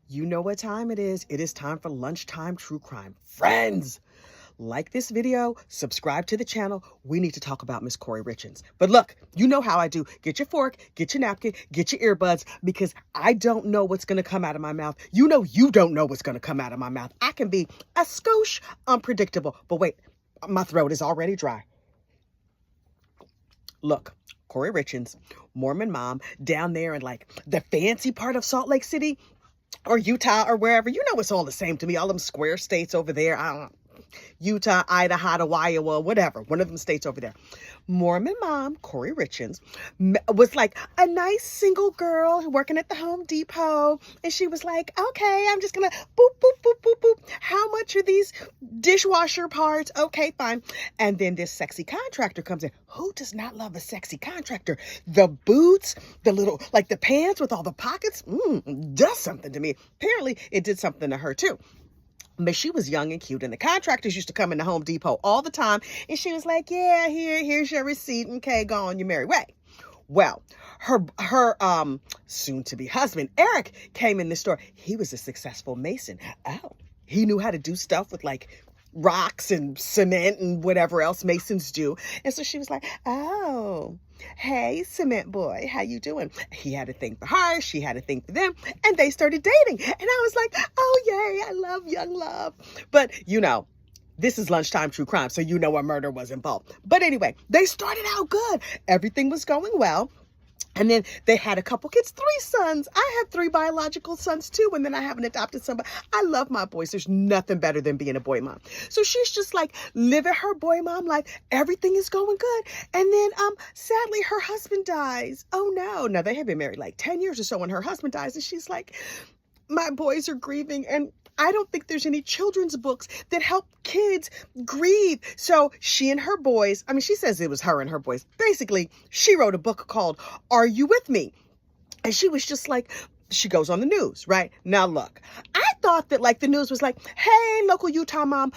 You know what time it is. It is time for lunchtime true crime. Friends, like this video, subscribe to the channel. We need to talk about Miss Kouri Richins. But look, you know how I do. Get your fork, get your napkin, get your earbuds, because I don't know what's going to come out of my mouth. You know you don't know what's going to come out of my mouth. I can be a skosh unpredictable. But wait, my throat is already dry. Look, Kouri Richins, Mormon mom, down there in like the fancy part of Salt Lake City, or Utah, or wherever. You know, it's all the same to me. All them square states over there. I don't know. Utah, Idaho, Iowa, whatever. One of them states over there. Mormon mom, Kouri Richins, was like a nice single girl working at the Home Depot. And she was like, okay, I'm just going to boop, boop, boop, boop, boop. How much are these dishwasher parts? Okay, fine. And then this sexy contractor comes in. Who does not love a sexy contractor? The boots, the little, like the pants with all the pockets, does something to me. Apparently, it did something to her too. But she was young and cute, and the contractors used to come into Home Depot all the time, and she was like, yeah, here's your receipt, okay, go on your merry way. Well, her soon-to-be husband, Eric, came in the store. He was a successful mason. Oh, he knew how to do stuff with like rocks and cement and whatever else masons do. And so she was like, oh, hey, cement boy, how you doing? He had a thing for her. She had a thing for them. And they started dating. And I was like, oh, yay, I love young love. But, you know, this is lunchtime true crime, so you know a murder was involved. But anyway, they started out good. Everything was going well. And then they had a couple kids, 3 sons. I have 3 biological sons too. And then I have an adopted son. But I love my boys. There's nothing better than being a boy mom. So she's just like living her boy mom life. Everything is going good. And then sadly, her husband dies. Oh no. Now they have been married like 10 years or so when her husband dies. And she's like, my boys are grieving, and I don't think there's any children's books that help kids grieve. So she and her boys, I mean, she says it was her and her boys. Basically, she wrote a book called Are You With Me? And she was just like, she goes on the news, right? Now, look, I thought that like the news was like, hey, local Utah mom,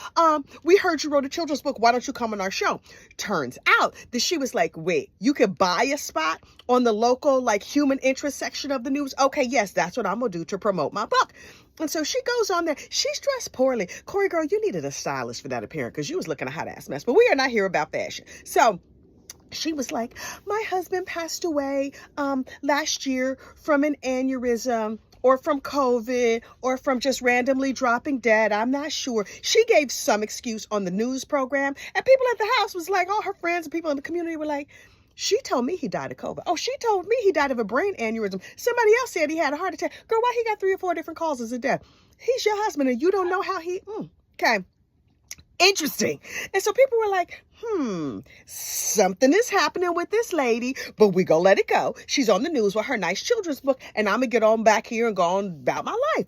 we heard you wrote a children's book. Why don't you come on our show? Turns out that she was like, wait, you could buy a spot on the local like human interest section of the news. Okay, yes, that's what I'm going to do to promote my book. And so she goes on there. She's dressed poorly. Kouri, girl, you needed a stylist for that appearance because you was looking a hot ass mess. But we are not here about fashion. So she was like, my husband passed away last year from an aneurysm or from COVID or from just randomly dropping dead. I'm not sure. She gave some excuse on the news program, and people at the house was like, all her friends and people in the community were like, she told me he died of COVID. Oh, she told me he died of a brain aneurysm. Somebody else said he had a heart attack. Girl, why he got 3 or 4 different causes of death? He's your husband and you don't know how he, okay. Interesting. And so people were like, something is happening with this lady, but we gonna let it go. She's on the news with her nice children's book, and I'm gonna get on back here and go on about my life.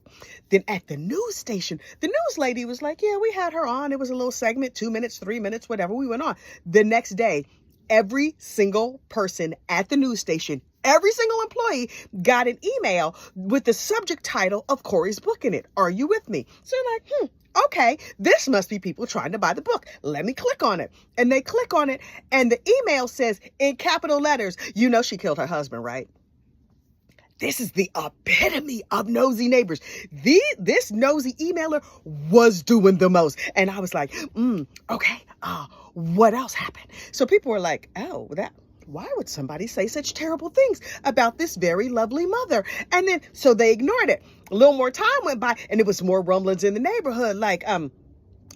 Then at the news station, the news lady was like, yeah, we had her on. It was a little segment, 2 minutes, 3 minutes, whatever. We went on. The next day, every single person at the news station, every single employee got an email with the subject title of Kouri's book in it. Are you with me? So you're like, okay, this must be people trying to buy the book. Let me click on it. And they click on it, and the email says in capital letters, you know she killed her husband, right? This is the epitome of nosy neighbors. This nosy emailer was doing the most. And I was like, okay, what else happened? So people were like, oh, why would somebody say such terrible things about this very lovely mother? And then, so they ignored it. A little more time went by, and it was more rumblings in the neighborhood. Like,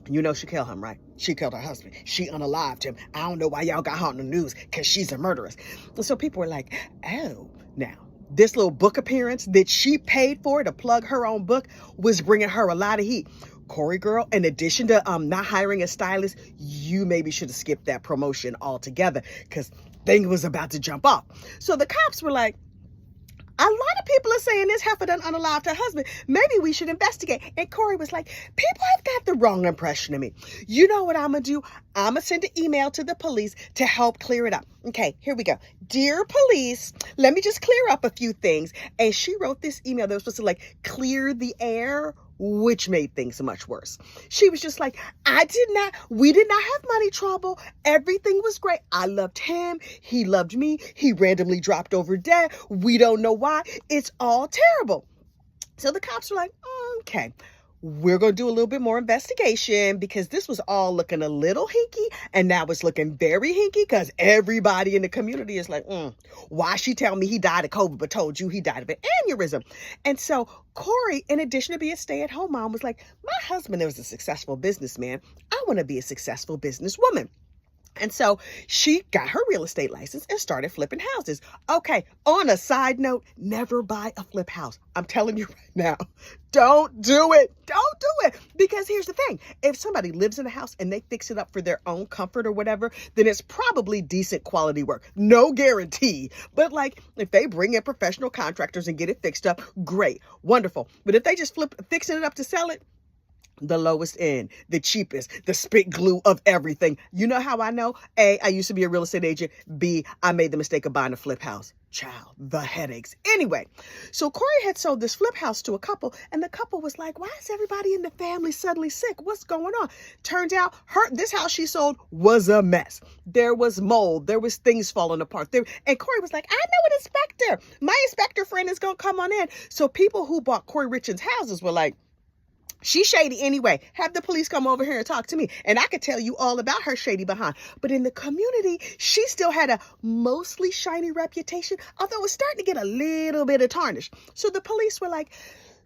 you know, she killed him, right? She killed her husband. She unalived him. I don't know why y'all got her on the news, because she's a murderess. And so people were like, oh, now, this little book appearance that she paid for to plug her own book was bringing her a lot of heat. Kouri, girl, in addition to not hiring a stylist, you maybe should have skipped that promotion altogether, because thing was about to jump off. So the cops were like, a lot of people are saying this heifer done unalived her husband. Maybe we should investigate. And Kouri was like, people have got the wrong impression of me. You know what I'm going to do? I'm going to send an email to the police to help clear it up. Okay, here we go. Dear police, let me just clear up a few things. And she wrote this email that was supposed to like clear the air, which made things much worse. She was just like, we did not have money trouble. Everything was great. I loved him. He loved me. He randomly dropped over dead. We don't know why. It's all terrible. So the cops were like, okay, we're going to do a little bit more investigation because this was all looking a little hinky, and now it's looking very hinky because everybody in the community is like, why she tell me he died of COVID but told you he died of an aneurysm? And so Kouri, in addition to being a stay-at-home mom, was like, my husband was a successful businessman. I want to be a successful businesswoman. And so she got her real estate license and started flipping houses. Okay, on a side note, never buy a flip house. I'm telling you right now, don't do it. Don't do it. Because here's the thing. If somebody lives in a house and they fix it up for their own comfort or whatever, then it's probably decent quality work. No guarantee. But like if they bring in professional contractors and get it fixed up, great, wonderful. But if they just fixing it up to sell it, the lowest end, the cheapest, the spit glue of everything. You know how I know? A, I used to be a real estate agent. B, I made the mistake of buying a flip house. Child, the headaches. Anyway, so Kouri had sold this flip house to a couple, and the couple was like, why is everybody in the family suddenly sick? What's going on? Turns out this house she sold was a mess. There was mold. There was things falling apart. And Kouri was like, I know an inspector. My inspector friend is going to come on in. So people who bought Kouri Richins' houses were like, she's shady anyway. Have the police come over here and talk to me. And I could tell you all about her shady behind. But in the community, she still had a mostly shiny reputation, although it was starting to get a little bit of tarnish. So the police were like,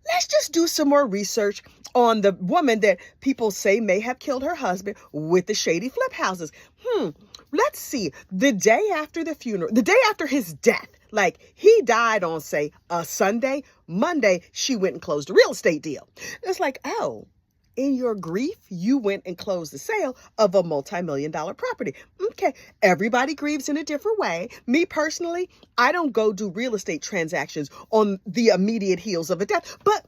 let's just do some more research on the woman that people say may have killed her husband with the shady flip houses. Let's see. The day after the funeral, the day after his death, like he died on, say, a Sunday. Monday, she went and closed a real estate deal. It's like, oh, in your grief, you went and closed the sale of a multi-million-dollar property. Okay, everybody grieves in a different way. Me personally, I don't go do real estate transactions on the immediate heels of a death, but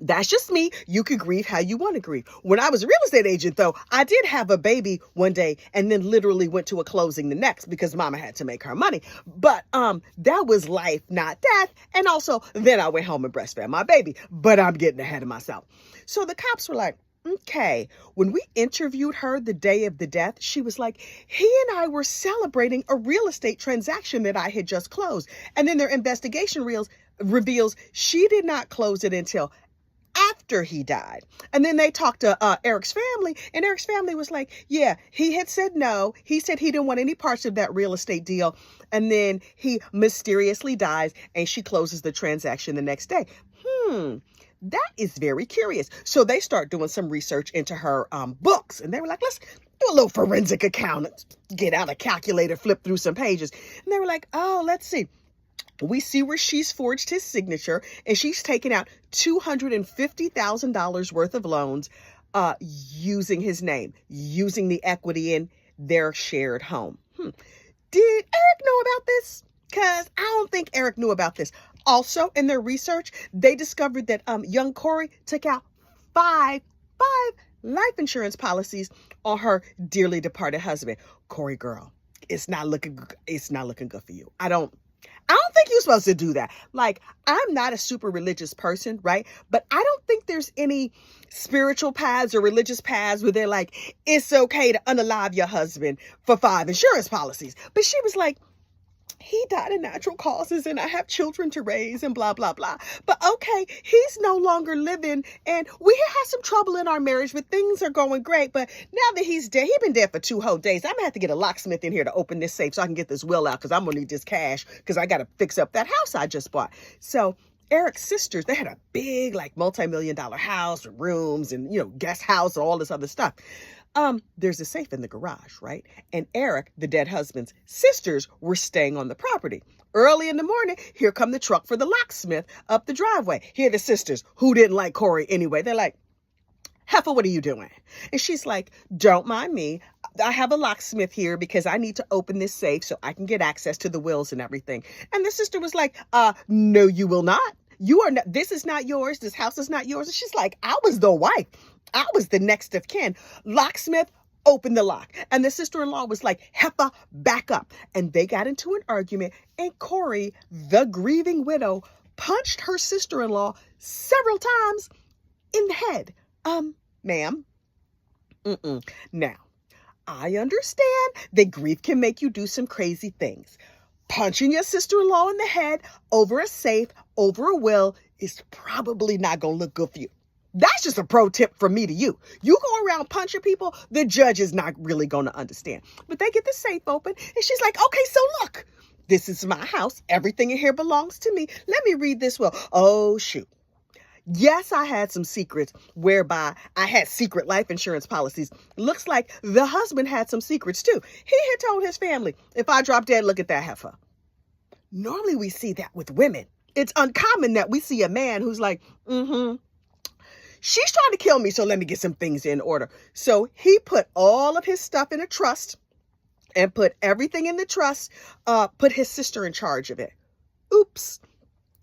that's just me. You can grieve how you want to grieve. When I was a real estate agent, though, I did have a baby one day and then literally went to a closing the next because mama had to make her money. But that was life, not death. And also, then I went home and breastfed my baby. But I'm getting ahead of myself. So the cops were like, okay, when we interviewed her the day of the death, she was like, he and I were celebrating a real estate transaction that I had just closed. And then their investigation reveals she did not close it until after he died. And then they talked to Eric's family, and Eric's family was like, yeah, he had said no. He said he didn't want any parts of that real estate deal. And then he mysteriously dies, and she closes the transaction the next day. That is very curious. So they start doing some research into her books, and they were like, let's do a little forensic accounting. Get out a calculator, flip through some pages. And they were like, oh, let's see. We see where she's forged his signature, and she's taken out $250,000 worth of loans using his name, using the equity in their shared home. Did Eric know about this? Because I don't think Eric knew about this. Also, in their research, they discovered that young Kouri took out five life insurance policies on her dearly departed husband. Kouri, girl, it's not looking good for you. I don't think you're supposed to do that. Like, I'm not a super religious person, right? But I don't think there's any spiritual paths or religious paths where they're like, it's okay to unalive your husband for 5 insurance policies. But she was like, he died of natural causes and I have children to raise and blah, blah, blah. But okay, he's no longer living and we had some trouble in our marriage, but things are going great. But now that he's dead, he's been dead for 2 whole days. I'm gonna have to get a locksmith in here to open this safe so I can get this will out because I'm gonna need this cash because I got to fix up that house I just bought. So Eric's sisters, they had a big, like, multi-million-dollar house with rooms and, guest house and all this other stuff. There's a safe in the garage, right? And Eric, the dead husband's sisters, were staying on the property. Early in the morning, here come the truck for the locksmith up the driveway. Here are the sisters who didn't like Kouri anyway. They're like, Heifer, what are you doing? And she's like, don't mind me. I have a locksmith here because I need to open this safe so I can get access to the wills and everything. And the sister was like, no, you will not. You are not, this is not yours. This house is not yours. And she's like, I was the wife. I was the next of kin. Locksmith, open the lock. And the sister-in-law was like, Heifer, back up. And they got into an argument. And Kouri, the grieving widow, punched her sister-in-law several times in the head. Ma'am. Now, I understand that grief can make you do some crazy things. punching your sister-in-law in the head over a safe, over a will, is probably not going to look good for you. That's just a pro tip from me to you. You go around punching people, the judge is not really going to understand. But they get the safe open, and she's like, okay, so look, this is my house. Everything in here belongs to me. Let me read this will. Oh, shoot. Yes, I had some secrets whereby I had secret life insurance policies. Looks like the husband had some secrets too. He had told his family, if I drop dead, look at that heifer. Normally we see that with women. It's uncommon that we see a man who's like, she's trying to kill me, so let me get some things in order. So he put all of his stuff in a trust and put everything in the trust, put his sister in charge of it. Oops.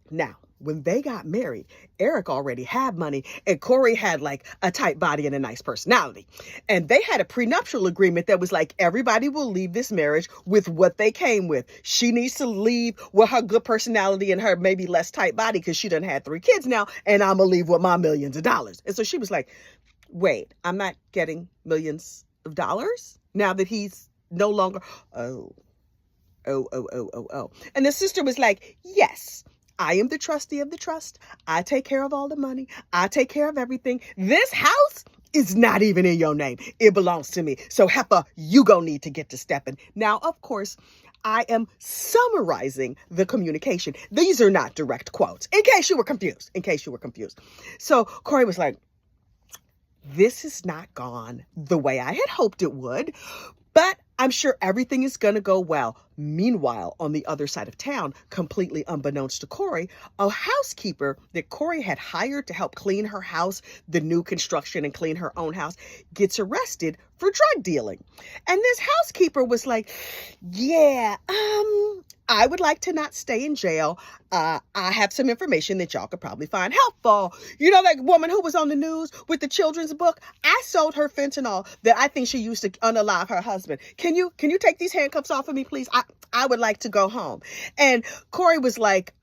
Now, when they got married, Eric already had money and Kouri had like a tight body and a nice personality. And they had a prenuptial agreement that was like, everybody will leave this marriage with what they came with. She needs to leave with her good personality and her maybe less tight body because she done had 3 kids now, and I'm going to leave with my millions of dollars. And so she was like, wait, I'm not getting millions of dollars now that he's no longer, oh. And the sister was like, yes. I am the trustee of the trust. I take care of all the money. I take care of everything. This house is not even in your name. It belongs to me. So heifer, you gonna need to get to stepping. Now, of course, I am summarizing the communication. These are not direct quotes, in case you were confused, So Kouri was like, this has not gone the way I had hoped it would, but I'm sure everything is going to go well. Meanwhile, on the other side of town, completely unbeknownst to Kouri, a housekeeper that Kouri had hired to help clean her house, the new construction, and clean her own house, gets arrested for drug dealing. And this housekeeper was like, yeah, I would like to not stay in jail. I have some information that y'all could probably find helpful. You know that woman who was on the news with the children's book? I sold her fentanyl that I think she used to unalive her husband. Can you take these handcuffs off of me, please? I would like to go home. And Kouri was like,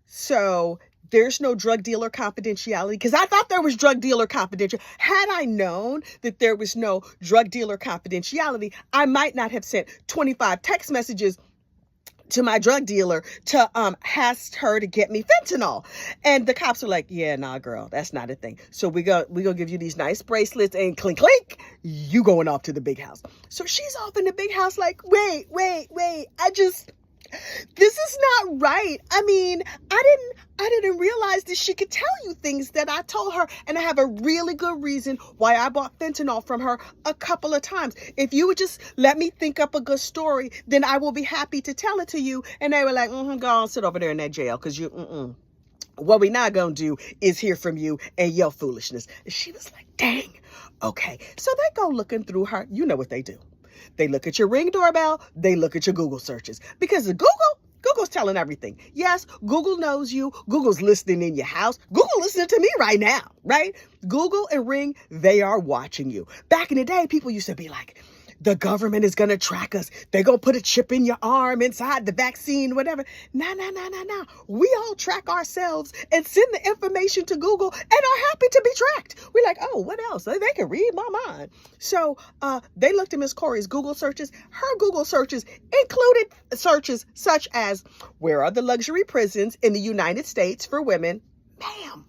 so there's no drug dealer confidentiality, because I thought there was drug dealer confidentiality. Had I known that there was no drug dealer confidentiality, I might not have sent 25 text messages to my drug dealer to ask her to get me fentanyl. And the cops were like, yeah, nah, girl, that's not a thing. So we gonna give you these nice bracelets, and clink, clink, you going off to the big house. So she's off in the big house like, wait, this is not right. I mean, I didn't realize that she could tell you things that I told her. And I have a really good reason why I bought fentanyl from her a couple of times. If you would just let me think up a good story, then I will be happy to tell it to you. And they were like, go on, sit over there in that jail, because what we not gonna do is hear from you and your foolishness. And she was like, dang, okay. So they go looking through her. You know what they do. They look at your Ring doorbell. They look at your Google searches, because Google's telling everything. Yes, Google knows you. Google's listening in your house. Google listening to me right now, right? Google and Ring, they are watching you. Back in the day, people used to be like, the government is going to track us. They're going to put a chip in your arm, inside the vaccine, whatever. No. We all track ourselves and send the information to Google and are happy to be tracked. We're like, oh, what else? They can read my mind. So they looked at Miss Kouri's Google searches. Her Google searches included searches such as, where are the luxury prisons in the United States for women? Ma'am.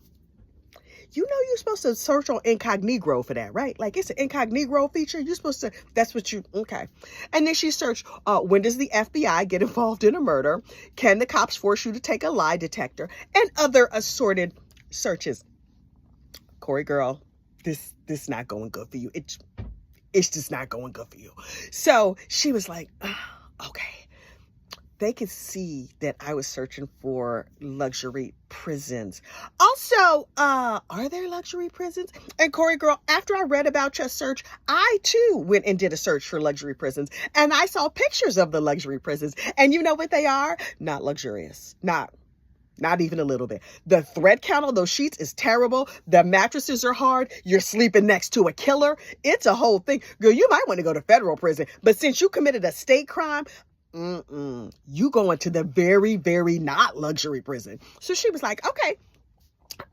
You know you're supposed to search on incognito for that, right? Like, it's an incognito feature. You're supposed to, okay. And then she searched, when does the FBI get involved in a murder? Can the cops force you to take a lie detector? And other assorted searches. Kouri girl, this not going good for you. It's just not going good for you. So she was like, okay. They could see that I was searching for luxury prisons. Also, are there luxury prisons? And Kouri girl, after I read about your search, I too went and did a search for luxury prisons. And I saw pictures of the luxury prisons. And you know what they are? Not luxurious. Not even a little bit. The thread count on those sheets is terrible. The mattresses are hard. You're sleeping next to a killer. It's a whole thing. Girl, you might want to go to federal prison. But since you committed a state crime, you going to the very, very not luxury prison. So she was like, okay.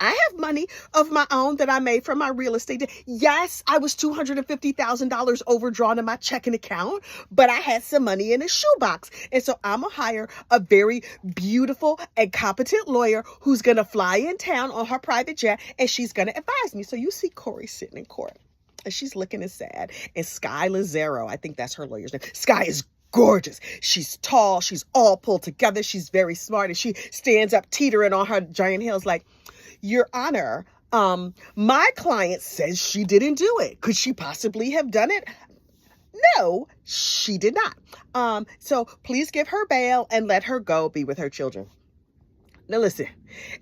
I have money of my own that I made from my real estate. Yes, I was $250,000 overdrawn in my checking account, but I had some money in a shoebox. And so I'm going to hire a very beautiful and competent lawyer who's going to fly in town on her private jet, and she's going to advise me. So you see Kouri sitting in court, and she's looking as sad. And Sky Lazaro, I think that's her lawyer's name. Sky is gorgeous. She's tall. She's all pulled together. She's very smart. And she stands up teetering on her giant heels like, Your Honor, my client says she didn't do it. Could she possibly have done it? No, she did not. So please give her bail and let her go be with her children. Now listen,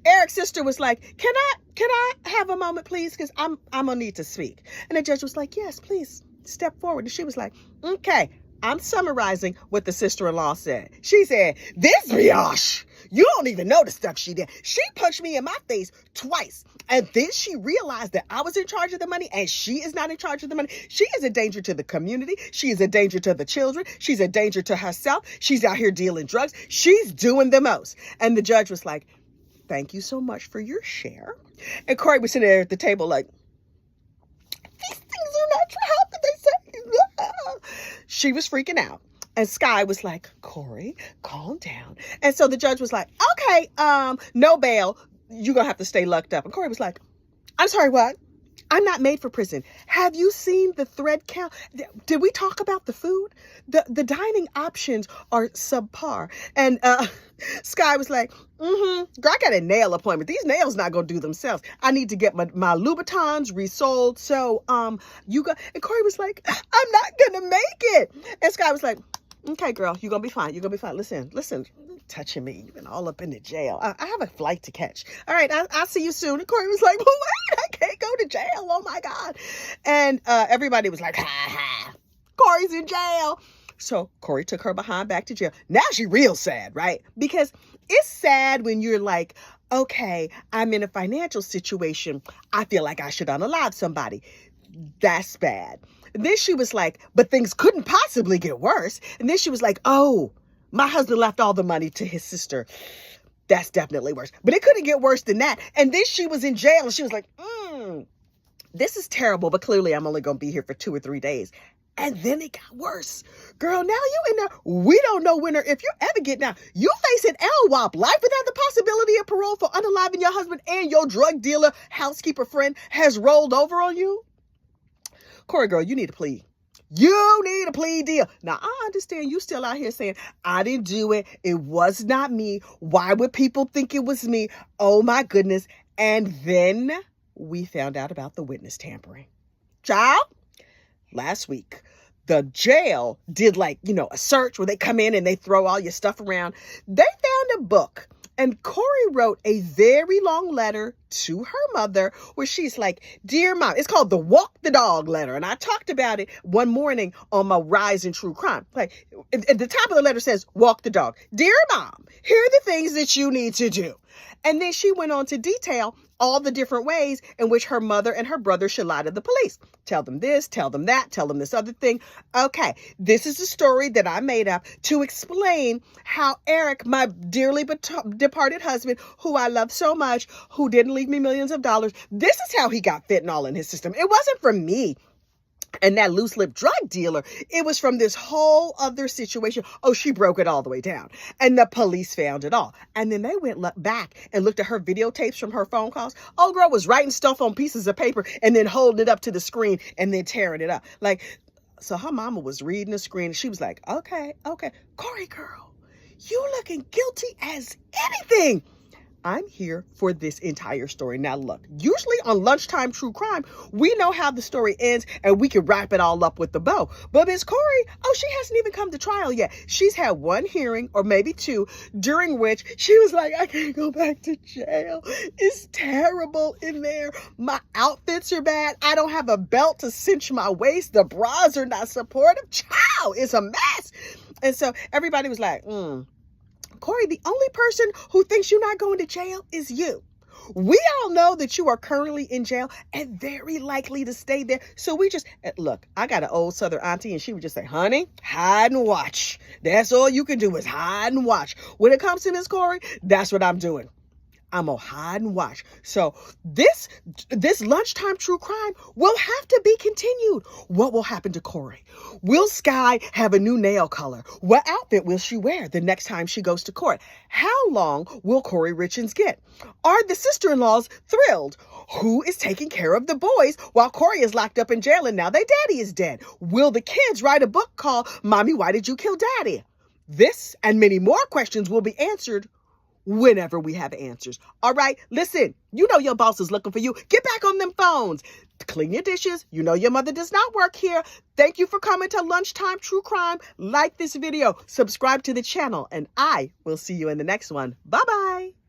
Eric's sister was like, can I have a moment, please? Because I'm gonna need to speak. And the judge was like, yes, please step forward. And she was like, okay, I'm summarizing what the sister-in-law said. She said, this biatch, you don't even know the stuff she did. She punched me in my face twice. And then she realized that I was in charge of the money and she is not in charge of the money. She is a danger to the community. She is a danger to the children. She's a danger to herself. She's out here dealing drugs. She's doing the most. And the judge was like, thank you so much for your share. And Kouri was sitting there at the table like, these things are not true. How could they say? She was freaking out. And Sky was like, Kouri, calm down. And so the judge was like, okay, no bail. You're going to have to stay locked up. And Kouri was like, I'm sorry, what? I'm not made for prison. Have you seen the thread count? Did we talk about the food? The dining options are subpar. And Sky was like, girl, I got a nail appointment. These nails not going to do themselves. I need to get my Louboutins resold. So you go. And Kouri was like, I'm not going to make it. And Sky was like, okay, girl, you're going to be fine. You're going to be fine. Listen. Touching me. You've been all up in the jail. I have a flight to catch. All right, I'll see you soon. And Kouri was like, well, wait, I can't go to jail. Oh, my God. And everybody was like, ha, ha. Kouri's in jail. So Kouri took her behind back to jail. Now she real sad, right? Because it's sad when you're like, okay, I'm in a financial situation. I feel like I should unalive somebody. That's bad. And then she was like, but things couldn't possibly get worse. And then she was like, oh, my husband left all the money to his sister. That's definitely worse. But it couldn't get worse than that. And then she was in jail and she was like, this is terrible, but clearly I'm only going to be here for 2 or 3 days. And then it got worse. Girl, now you in there. We don't know when or if you ever get down. You facing LWOP, life without the possibility of parole for unaliving your husband, and your drug dealer housekeeper friend has rolled over on you. Kouri, girl, you need to plead. You need a plea deal. Now, I understand you still out here saying, I didn't do it. It was not me. Why would people think it was me? Oh, my goodness. And then we found out about the witness tampering. Child, last week, the jail did a search where they come in and they throw all your stuff around. They found a book. And Kouri wrote a very long letter to her mother where she's like, dear mom, it's called the Walk the Dog letter. And I talked about it one morning on my Rise in True Crime. Like at the top of the letter says, walk the dog. Dear mom, here are the things that you need to do. And then she went on to detail all the different ways in which her mother and her brother should lie to the police. Tell them this, tell them that, tell them this other thing. Okay, this is the story that I made up to explain how Eric, my dearly departed husband, who I love so much, who didn't leave me millions of dollars, this is how he got fentanyl in his system. It wasn't from me and that loose-lipped drug dealer. It was from this whole other situation. Oh, she broke it all the way down. And the police found it all. And then they went back and looked at her videotapes from her phone calls. Old girl was writing stuff on pieces of paper and then holding it up to the screen and then tearing it up. So her mama was reading the screen and she was like, okay. Kouri, girl, you looking guilty as anything. I'm here for this entire story. Now, look, usually on Lunchtime True Crime, we know how the story ends and we can wrap it all up with the bow. But Miss Kouri, she hasn't even come to trial yet. She's had one hearing or maybe 2 during which she was like, I can't go back to jail. It's terrible in there. My outfits are bad. I don't have a belt to cinch my waist. The bras are not supportive. Child, it's a mess. And so everybody was like, Kouri, the only person who thinks you're not going to jail is you. We all know that you are currently in jail and very likely to stay there. So we just, look, I got an old Southern auntie and she would just say, honey, hide and watch. That's all you can do is hide and watch. When it comes to Miss Kouri, that's what I'm doing. I'm gonna hide and watch. So this lunchtime true crime will have to be continued. What will happen to Kouri? Will Sky have a new nail color? What outfit will she wear the next time she goes to court? How long will Kouri Richins get? Are the sister-in-laws thrilled? Who is taking care of the boys while Kouri is locked up in jail and now their daddy is dead? Will the kids write a book called Mommy, Why Did You Kill Daddy? This and many more questions will be answered whenever we have answers. All right, listen, you know your boss is looking for you. Get back on them phones. Clean your dishes. You know your mother does not work here. Thank you for coming to Lunchtime True Crime. Like this video, subscribe to the channel, and I will see you in the next one. Bye-bye.